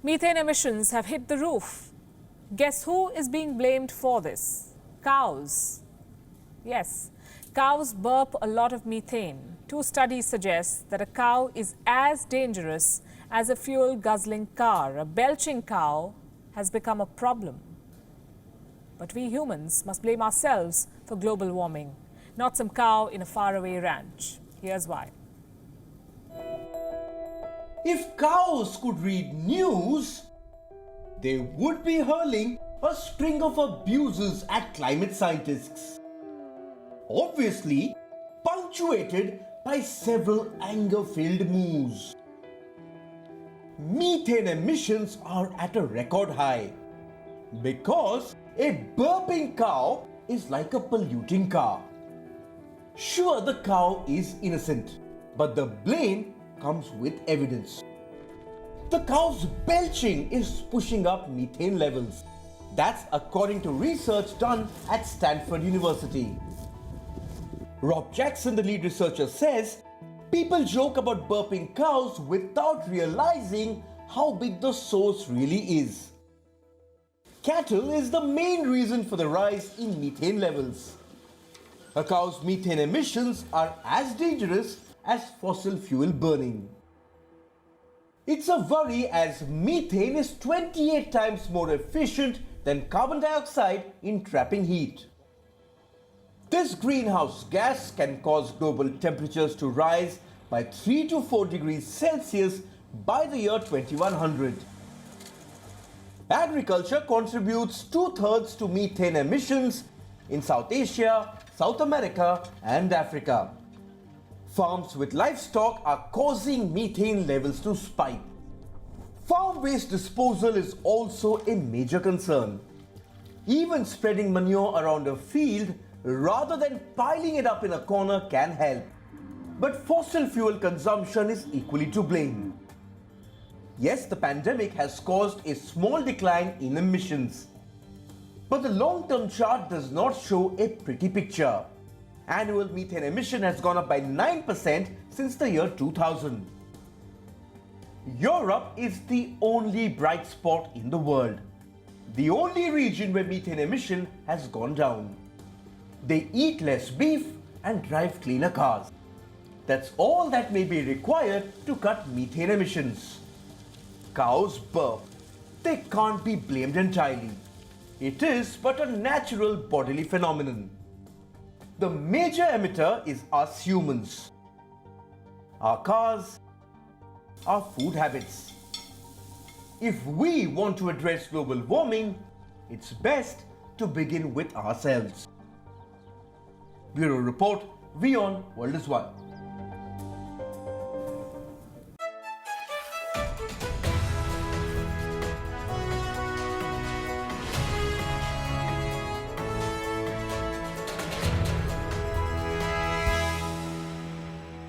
Methane emissions have hit the roof. Guess who is being blamed for this? Cows. Yes, cows burp a lot of methane. Two studies suggest that a cow is as dangerous as a fuel-guzzling car. A belching cow has become a problem. But we humans must blame ourselves for global warming, not some cow in a faraway ranch. Here's why. If cows could read news, they would be hurling a string of abuses at climate scientists. Obviously, punctuated by several anger-filled moos. Methane emissions are at a record high because a burping cow is like a polluting car. Sure, the cow is innocent, but the blame comes with evidence. The cow's belching is pushing up methane levels. That's according to research done at Stanford University. Rob Jackson, the lead researcher, says people joke about burping cows without realizing how big the source really is. Cattle is the main reason for the rise in methane levels. A cow's methane emissions are as dangerous as fossil fuel burning. It's a worry as methane is 28 times more efficient than carbon dioxide in trapping heat. This greenhouse gas can cause global temperatures to rise by 3 to 4 degrees Celsius by the year 2100. Agriculture contributes 2/3 to methane emissions in South Asia, South America and Africa. Farms with livestock are causing methane levels to spike. Farm waste disposal is also a major concern. Even spreading manure around a field rather than piling it up in a corner can help. But fossil fuel consumption is equally to blame. Yes, the pandemic has caused a small decline in emissions. But the long-term chart does not show a pretty picture. Annual methane emission has gone up by 9% since the year 2000. Europe is the only bright spot in the world. The only region where methane emission has gone down. They eat less beef and drive cleaner cars. That's all that may be required to cut methane emissions. Cows burp. They can't be blamed entirely. It is but a natural bodily phenomenon. The major emitter is us humans. Our cars, our food habits. If we want to address global warming, it's best to begin with ourselves. Bureau Report, WION World is One.